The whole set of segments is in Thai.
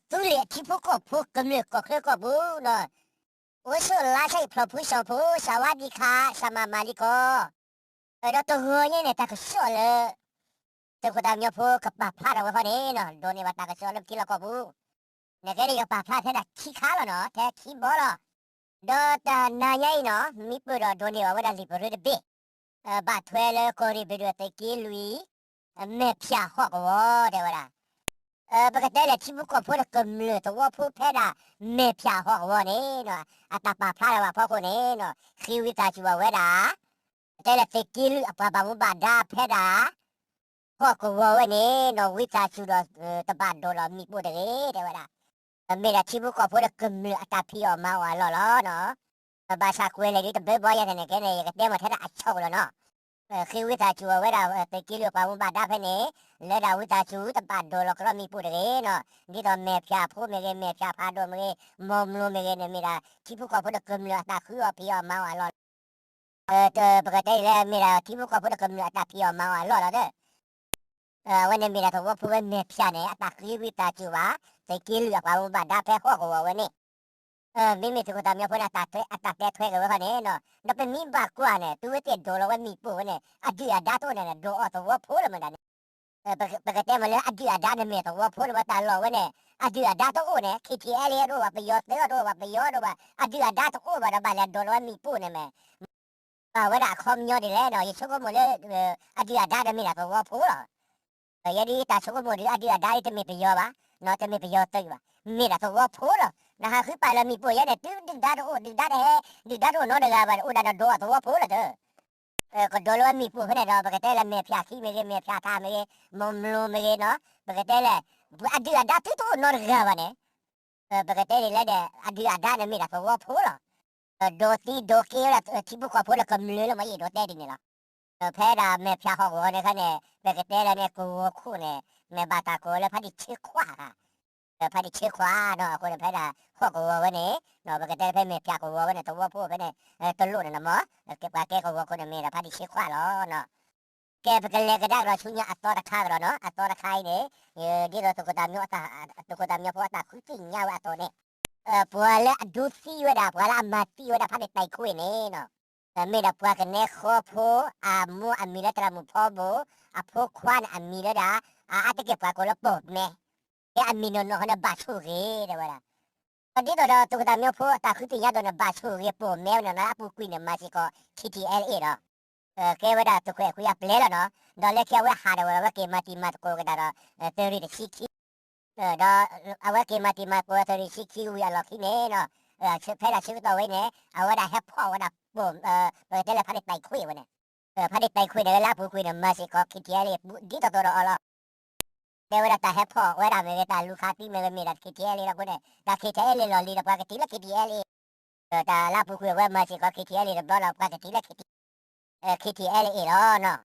苏联提普国普根本国克国不呢，我说拉塞普普小普萨瓦迪卡萨马马里国，那都和人呢，他可说了，这个他们普可把怕的我发呢呢，多年把他可说了，提了国不，那个个把怕他的提卡了呢，他提包了，那他那样呢，米不了多年我那里不是的别，把退了国里不了得给lui，没骗好我的我啦。不过在提不过普的根了，都我普拍的没骗好我呢喏，他把怕了我跑过呢喏，黑尾他就我为啦，在了得给lui，把我把他拍的，好过我为呢喏，尾他就了他把多了米不的的我啦，没了提不过普的根了，他皮哦嘛我了喏，把啥过来的都别包也的那个呢，个点么他的臭了喏。khi với ta chùa với đào tới kilo qua một bát đá phải nè lấy đào với ta chú tập bát đồ là có mi bù đấy nó đi đó mẹ pha phô mẹ pha phá đồ mẹ mồm luôn mẹ này mẹ là chỉ phụ có phụ được cầm lửa ta khứ ở phía mau à lo bữa đây là mẹ là chỉ phụ có phụ được cầm lửa ta phía mau à lo đóวันนี้มเราต้องว่าพูดเมียพี่เนี่ยตาคือวิตาจูว่าแต่กินเหลือกว่าบ้านดาแพ้หัวหัววันนี้ไม่ถูกตามเนี่ยพูดตาแพ้ถ้วยกันว่าเนี่ยเนาะเราเป็นมีบากกว่าเนี่ยตัวเตี้ยโดนเราว่ามีปูเนี่ยอดีตดาตัวเนี่ยโดนตัวว่าพูดมันเนี่ยปกติมันเลยอดีตดาเนี่ยไม่ตัวว่าพูดว่าตาเราเนี่ยอดีตดาตัวเนี่ยคิดที่อะไรรู้ว่าไปยอดเสือรู้ว่าไปยอดรู้ว่าอดีตดาตัวว่าเราบ้านโดนว่ามีปูเนี่ยแม่ว่าด่าคอมยอดดีแล้วเนาะยิ่งชั่วโมงเลยอดีตดาเนี่ยไม่ตัวว่าพูดยาดีตาชั่วโมงอดีตดาจะไม่ไปยอดวะเนาะจะไม่ไปยอดตัววะไม่ตัวว่าพูดนะฮะคือไปแล้วมีปุยเนี่ยดึงดาดูดึงดาดูโน่นเลยว่าอุดาดูตัวพูดเลยก็ดูแล้วมีปุยเนี่ยเราปกติแล้วเมียพี่ขี้เมียพี่ท่าเมียมอมลูเมียเนาะปกติแล้วอดีตดาตัวโน่นเลยว่าเนี่ยปกติแล้วเนี่ยอดีตดาเนี่ยมีตัวพูดดูเกี่ยวกับที่บุคคลพูดก็มีเลยไม่ยี่ดูเต้ดิเนี่ยละแพ้ดาเมียพี่หัวเนี่ยค่ะเนี่ยปกติแล้วเนี่ยกูคู่เนี่ยเมียบาตากูแล้วพัดชิคว้าพอดีชื่อคว้าเนาะคนเพชรหัวกูวันนี้เนาะปกติเพชรไม่พิจารณาวันนี้ตัวพูดไปเนี่ยตัวลุ่นนะมั้งเก็บแกกูคนนี้พอดีชื่อคว้าแล้วเนาะแกเป็นเล็กได้เราชุนยาอัตโตระคายเราเนาะอัตโตระคายเนี่ยดีเราตุกตามยอตาตุกตามยอพอตาคุยจริงยาวอัตโตเนี่ยพวกเราดูซีวดาพวกเรามาซีวดาพอดีไตคุยเนี่ยเนาะไม่ได้พวกเนี่ยข้อพูมูมีละตรามุพ่อบูพวกควันมีละดาอาจจะเก็บพวกเราปวดเนี่ยอันมีนนท์เขาบาดชูเงี้ยเดี๋ยวละตอนนี้ตัวตุ๊กตาเมียพูดตาคือตีนี้โดนบาดชูเงี้ยปูแมวเนี่ยนะปูกุยเนี่ยมาสิก็คิดที่LAเนาะแกว่าตุ๊กคุยเปล่าเนาะดอลเล็กแค่ว่าหาเดี๋ยวว่าเกมมาตีมาตะโกกันได้เตอรี่เด็กชิคิดอเอาว่าเกมมาตีมาโกเตอรี่ชิคิวิอาล็อกที่เนี่ยเนาะชื่อเพลชื่อตัวไว้เนี่ยเอาว่าได้แฮปพ่อว่าได้ปูเดี๋ยวพัดไปคุยวันเนี่ยพัดไปคุยเดี๋ยวละปูคุยเนี่ยมาสิก็คิดที่LAดีตัวเรา เวลาตาแฮปพอเวลาเมตาลูกค้าที่เมย์มีดักคิดเอลีเราคนเนี่ยดักคิดเอลีเราลีเราปากติละคิดเอลีตาลาพูคุยว่ามาสิก็คิดเอลีเราเราปากติละคิดเอลีเนาะ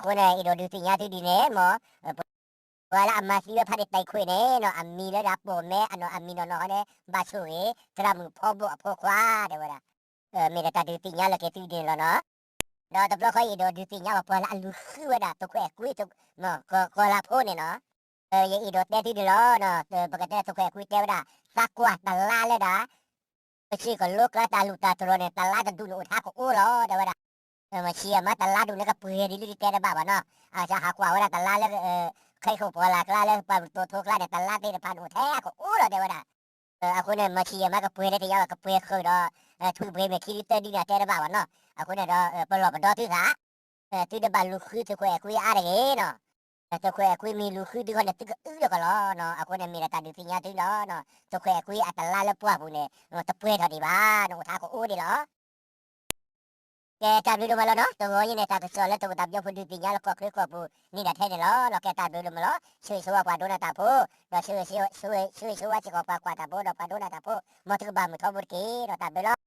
คนเนี่ยอีโดดูสิญาติดีเนี่ยหมอเวลามาสิว่าพัดไปคุยเนี่ยเนาะมีแล้วรับโบแม่อันเนาะมีเนาะเนี่ยบาช่วยตรามือพ่อบุพ่อคว้าเดี๋ยวเวลาเมตาดูสิญาติละคิดดีเนาะเราแต่เราเคยดูดูสิญาว่าพอละลูกคือว่าตัวแก่คุยตัวเนาะก็ลาพูดเนี่ยเนาะยังอีโดดเต้ที่ดีแล้วเนาะปกติตัวแก่คุยเต้ว่าสักกว่าตลาดเลยนะชื่อก็ลูกแล้วตาลูกตาตัวเนี่ยตลาดจะดูอุทาก็อู้แล้วเดี๋ยวว่ามาเชียร์มาตลาดดูเนี่ยก็เปลือยดีๆเต้ได้บ้าเนาะจะหากว่าว่าตลาดแล้วใครเขาพอละกล้าแล้วปลาตัวทุกล้าเนี่ยตลาดได้ผ่านอุทาก็อู้แล้วเดี๋ยวว่าคนเนี่ยมาเชียร์มาก็เปลือยได้ที่ยาวก็เปลือยเคยเนาะทุกเปลือยไม่คิดเต้ดีเนี่ยเต้ได้บ้าเนาะคนเนี่ยปลอบมันดอที่ขาที่ได้บ้านลูกคือตัวแก่คุยอะไรเนาะตัวแก่คุยมีลูกคือที่คนเนี่ยตึกแล้วก็ล้อเนาะคนเนี่ยมีแต่ดูสิญาติล้อเนาะตัวแก่คุยอัตลาแล้วพวกพวกเนี่ยตะเปรย์ถอดดีบ้าเนาะท้าก็อู้ดีล้อแกตามดูมาแล้วเนาะตัวนี้เนี่ยตาก็สอนแล้วตัวตามยอพูดดูสิญาแล้วก็คือก็พูนี่ได้แท้เนี่ยล้อเราแกตามดูมาแล้วช่วยชัวกว่าดูนะตาพูเราช่วยชัวจะก็ปากกว่าตาพูเราปาดูนะตาพูมาถึงบ้านมือทอบุกี้เราตามดูล้อ